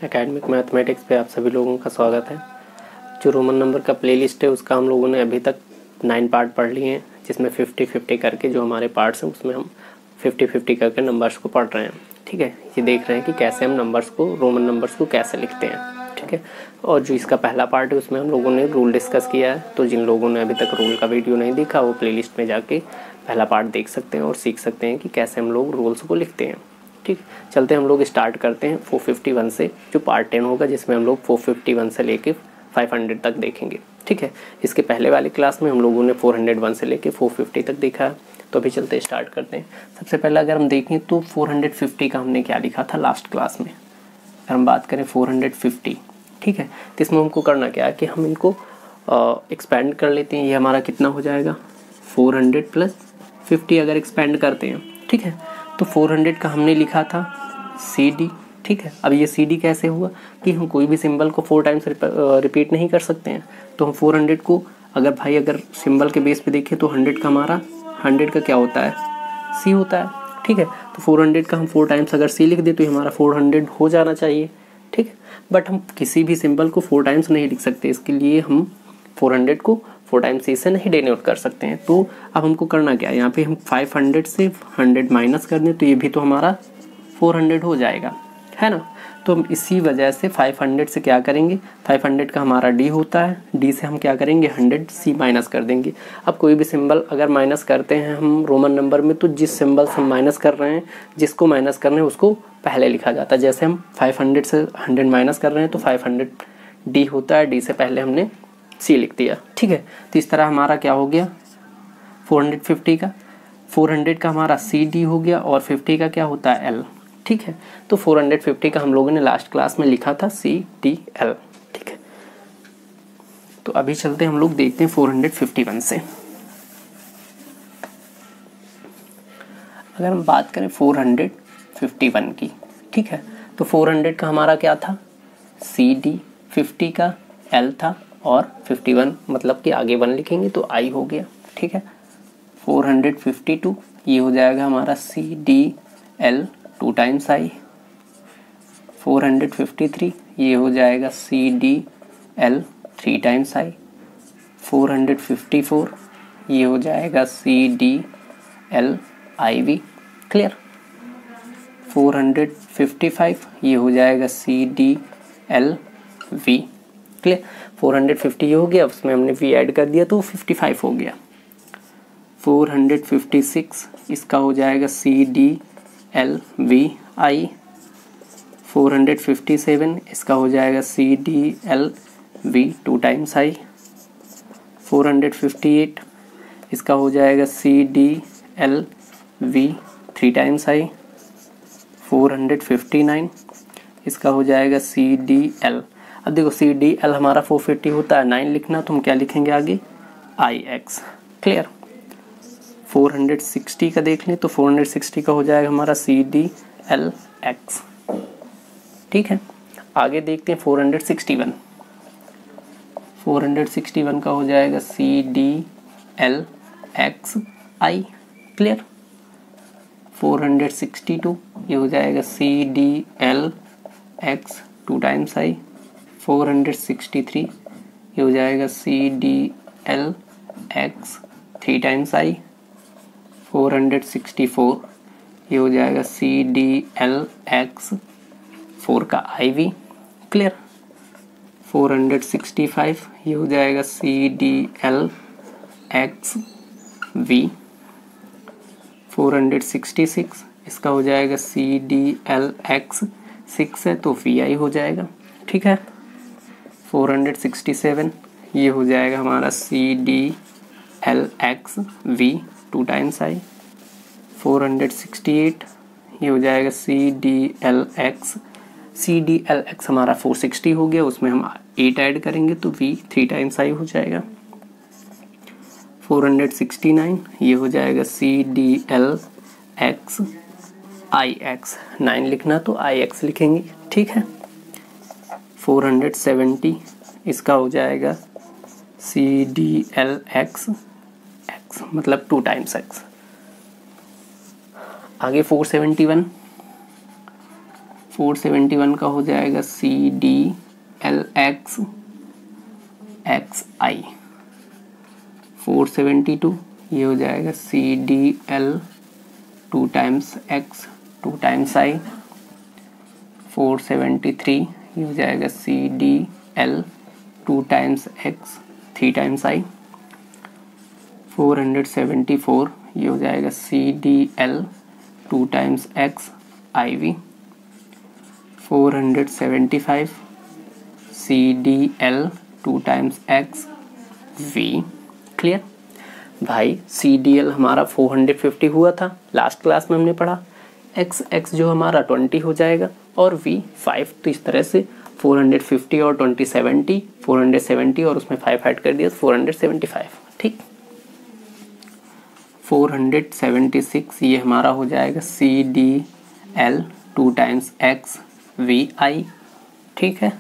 Academic mathematics पे आप सभी लोगों का स्वागत है। जो रोमन नंबर का प्लेलिस्ट है उसका हम लोगों ने अभी तक 9 पार्ट पढ़ लिए हैं, जिसमें 50-50 करके जो हमारे पार्ट्स हैं उसमें हम 50-50 करके नंबर्स को पढ़ रहे हैं। ठीक है, ये देख रहे हैं कि कैसे हम नंबर्स को, रोमन नंबर्स को कैसे लिखते हैं। ठीक है, और जो इसका पहला पार्ट है उसमें हम लोगों ने रूल डिस्कस किया है। तो जिन लोगों ने अभी तक रूल का वीडियो नहीं देखा वो प्लेलिस्ट में जाके पहला पार्ट देख सकते हैं और सीख सकते हैं कि कैसे हम लोग रूल्स को लिखते हैं। ठीक, चलते हम लोग स्टार्ट करते हैं 451 से, जो पार्ट 10 होगा, जिसमें हम लोग 451 से लेके 500 तक देखेंगे। ठीक है, इसके पहले वाली क्लास में हम लोगों ने 401 से लेके 450 तक देखा है। तो अभी चलते स्टार्ट करते हैं। सबसे पहले अगर हम देखें तो 450 का हमने क्या लिखा था लास्ट क्लास में। अगर हम बात करें 450, ठीक है, तो इसमें हमको करना क्या है कि हम इनको एक्सपेंड कर लेते हैं। ये हमारा कितना हो जाएगा 400 + 50 अगर एक्सपेंड करते हैं। ठीक है, तो 400 का हमने लिखा था CD। ठीक है, अब ये CD कैसे हुआ कि हम कोई भी सिंबल को 4 टाइम्स रिपीट नहीं कर सकते हैं। तो हम 400 को अगर सिंबल के बेस पे देखें तो 100 का हमारा 100 का क्या होता है C होता है। ठीक है, तो 400 का हम 4 टाइम्स अगर C लिख दे तो ये हमारा 400 हो जाना चाहिए। ठीक है, बट हम किसी भी सिंबल को 4 टाइम्स नहीं लिख सकते, इसके लिए हम 400 को 4 टाइम्स C से नहीं डिनोट कर सकते हैं। तो अब हमको करना क्या है, यहाँ पे हम 500 से 100 माइनस कर दें तो ये भी तो हमारा 400 हो जाएगा, है ना। तो हम इसी वजह से 500 से क्या करेंगे, 500 का हमारा D होता है, D से हम क्या करेंगे 100 C माइनस कर देंगे। अब कोई भी सिंबल अगर माइनस करते हैं हम रोमन नंबर में, तो जिस सिंबल से हम माइनस कर रहे हैं, जिसको माइनस कर रहे हैं उसको पहले लिखा जाता है। जैसे हम 500 से 100 माइनस कर रहे हैं तो 500 D होता है, D से पहले हमने C लिख दिया। ठीक है, तो इस तरह हमारा क्या हो गया 450 का 400 का हमारा CD हो गया और 50 का क्या होता है L। ठीक है, तो 450 का हम लोगों ने लास्ट क्लास में लिखा था CDL। ठीक है, तो अभी चलते हैं हम लोग देखते हैं 451 से। अगर हम बात करें 451 की, ठीक है, तो 400 का हमारा क्या था CD, 50 का L था और 51 मतलब कि आगे 1 लिखेंगे तो I हो गया। ठीक है, 452 ये हो जाएगा हमारा CDL 2 टाइम्स I। 453 ये हो जाएगा CDL 3 टाइम्स I। 454 ये हो जाएगा CDL IV। क्लियर। 455 ये हो जाएगा CDL V। क्लियर। 450 ये हो गया, उसमें हमने V ऐड कर दिया तो 55 हो गया। 456 इसका हो जाएगा CDL VI। 457 इसका हो जाएगा CDL V 2 टाइम्स I। 458 इसका हो जाएगा CDL V 3 टाइम्स I। 459 इसका हो जाएगा CDL, अब देखो CDL हमारा 450 होता है, 9 लिखना तो हम क्या लिखेंगे आगे IX। क्लियर। 460 का देख लें तो 460 का हो जाएगा हमारा CDLX। ठीक है, आगे देखते हैं 461 का हो जाएगा CDLXI। क्लियर। 462 ये हो जाएगा CDLX 2 टाइम्स I। 463 ये हो जाएगा CDLX 3 टाइम्स I। 464 ये हो जाएगा CDLX 4 का IV। क्लियर। 465 ये हो जाएगा CDLX V। 466 इसका हो जाएगा CDLX 6 है तो VI हो जाएगा। ठीक है। 467 ये हो जाएगा हमारा CDLX V 2 टाइम्स I। 468 ये हो जाएगा CDLX हमारा 460 हो गया, उसमें हम 8 ऐड करेंगे तो V 3 टाइम्स I हो जाएगा। 469 ये हो जाएगा CDLX IX, 9 लिखना तो IX लिखेंगे। ठीक है। 470 इसका हो जाएगा CDLX X मतलब 2 टाइम्स X। आगे 471 471 का हो जाएगा CDL XI। 472 ये हो जाएगा CDL 2 times X 2 times I। 473 ये हो जाएगा CDL 2 times X 3 times I। 474 ये हो जाएगा CDL 2 times X IV। 475 CDL 2 times X V। Clear भाई। CDL हमारा 450 हुआ था लास्ट क्लास में हमने पढ़ा। X जो हमारा 20 हो जाएगा और V 5। तो इस तरह से 450 और 20 70, 470 और उसमें 5 ऐड कर दिया 475। ठीक। 476 ये हमारा हो जाएगा CDL 2 टाइम्स X VI। ठीक है।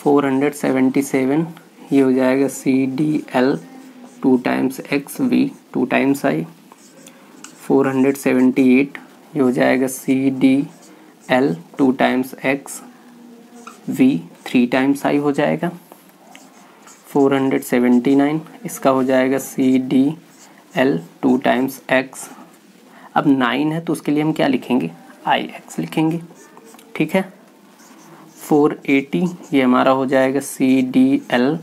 477 ये हो जाएगा CDL 2 times X V 2 times I। 478 ये हो जाएगा CDL 2 times X V 3 times I हो जाएगा। 479 इसका हो जाएगा CDL 2 टाइम्स X। अब 9 है तो उसके लिए हम क्या लिखेंगे, IX लिखेंगे। ठीक है। 480 ये हमारा हो जाएगा CDL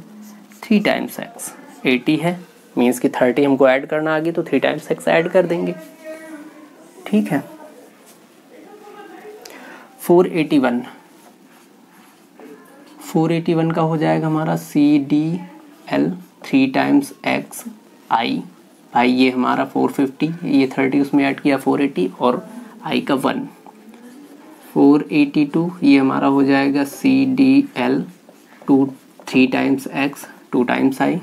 3 टाइम्स X। 80 है मीन्स कि 30 हमको ऐड करना आगे तो 3 टाइम्स X ऐड कर देंगे। ठीक है। 481 का हो जाएगा हमारा CDL 3 टाइम्स X I। भाई ये हमारा 450, ये 30 उसमें ऐड किया 480 और I का 1। 482 ये हमारा हो जाएगा CDL 3 times X 2 times I।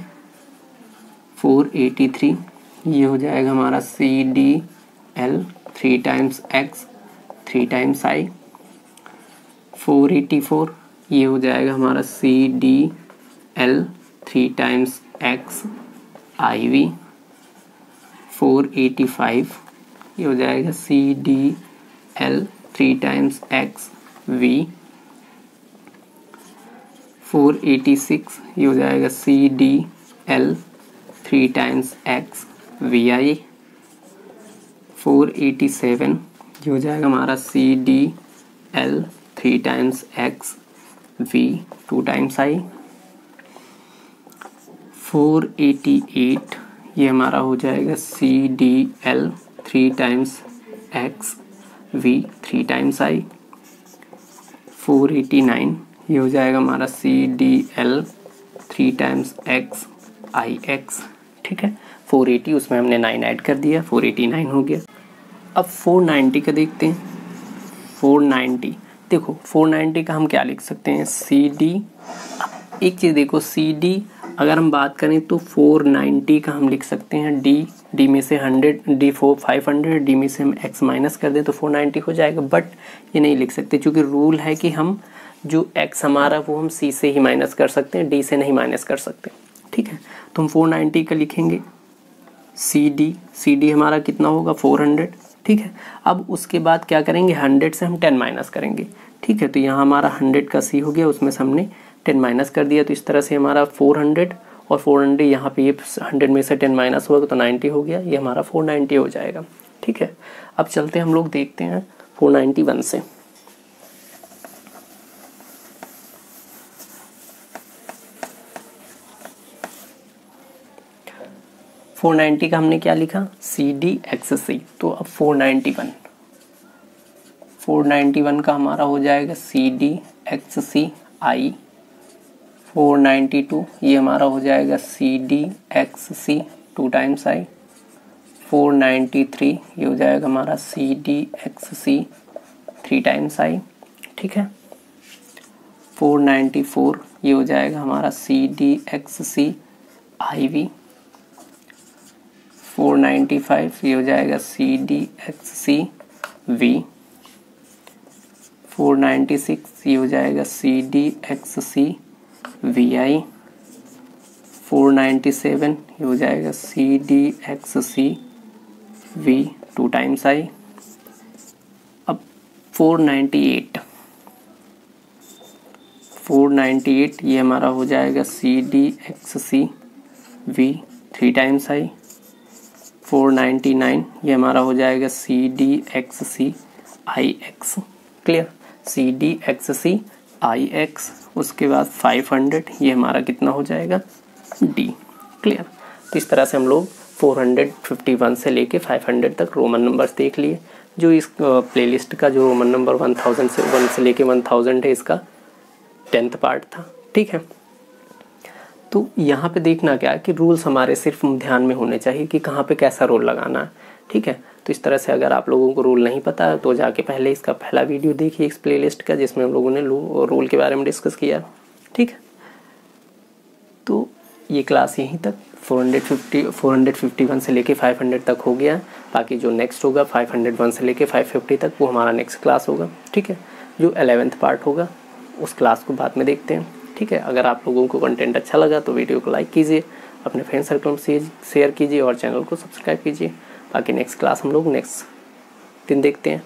483 ये हो जाएगा हमारा CDL 3 times X 3 times I। 484 ये हो जाएगा हमारा CDL 3 टाइम्स X IV। 485 ये हो जाएगा CDL 3 टाइम्स X V। 486 ये हो जाएगा CDL 3 टाइम्स X VI। 487 ये हो जाएगा हमारा CDL 3 times X V 2 times I। 488 ये हमारा हो जाएगा CDL 3 times X V 3 times I। 489 ये हो जाएगा हमारा CDL 3 टाइम्स X IX। ठीक है। 480 उसमें हमने 9 ऐड कर दिया, 489 हो गया। अब 490 का देखते हैं। 490 देखो 490 का हम क्या लिख सकते हैं, CD। एक चीज़ देखो CD अगर हम बात करें तो 490 का हम लिख सकते हैं D में से 100, D 500, D में से हम X माइनस कर दें तो 490 हो जाएगा। बट ये नहीं लिख सकते क्योंकि रूल है कि हम जो X हमारा वो हम C से ही माइनस कर सकते हैं, D से नहीं माइनस कर सकते। ठीक है। तो हम 490 का लिखेंगे CD हमारा कितना होगा 400। ठीक है। अब उसके बाद क्या करेंगे, 100 से हम 10 माइनस करेंगे। ठीक है। तो यहाँ हमारा 100 का C हो गया, उसमें से हमने 10 माइनस कर दिया। तो इस तरह से हमारा 400 और 400 यहाँ पे ये 100 में से 10 माइनस होगा तो 90 हो गया। ये हमारा 490 हो जाएगा। ठीक है। अब चलते हैं हम लोग देखते हैं 491 से। 490 का हमने क्या लिखा CDXC। तो अब 491 का हमारा हो जाएगा CDXC I। 492 ये हमारा हो जाएगा CDXC 2 टाइम्स I। 493 ये हो जाएगा हमारा CDXC 3 टाइम्स I। ठीक है। 494 ये हो जाएगा हमारा CDXC IV। 495 ये हो जाएगा CDXC V। 496 ये हो जाएगा CDXC VI। 497 ये हो जाएगा CDXC V 2 टाइम्स I। अब 498 ये हमारा हो जाएगा CDXC V 3 टाइम्स I। 499 ये हमारा हो जाएगा CDXC IX। Clear, CDXC IX। उसके बाद 500 ये हमारा कितना हो जाएगा D। क्लियर, तो इस तरह से हम लोग 451 से लेके 500 तक रोमन नंबर्स देख लिए। जो इस प्लेलिस्ट का जो रोमन नंबर 1000 से 1 से लेके 1000 है, इसका 10th पार्ट था। ठीक है, तो यहाँ पे देखना क्या है कि रूल्स हमारे सिर्फ ध्यान में होने चाहिए कि कहाँ पे कैसा रोल लगाना है। ठीक है, तो इस तरह से अगर आप लोगों को रूल नहीं पता है तो जाके पहले इसका पहला वीडियो देखिए इस प्लेलिस्ट का, जिसमें हम लोगों ने रूल के बारे में डिस्कस किया। ठीक है, तो ये क्लास यहीं तक 451 से लेके 500 तक हो गया। बाकी जो नेक्स्ट होगा 501 से लेके 550 तक, वो हमारा नेक्स्ट क्लास होगा। ठीक है, जो 11th पार्ट होगा उस क्लास को बाद में देखते हैं। ठीक है, अगर आप लोगों को कंटेंट अच्छा लगा तो वीडियो को लाइक कीजिए, अपने फ्रेंड सर्कल में शेयर कीजिए और चैनल को सब्सक्राइब कीजिए। बाकी नेक्स्ट क्लास हम लोग नेक्स्ट दिन देखते हैं।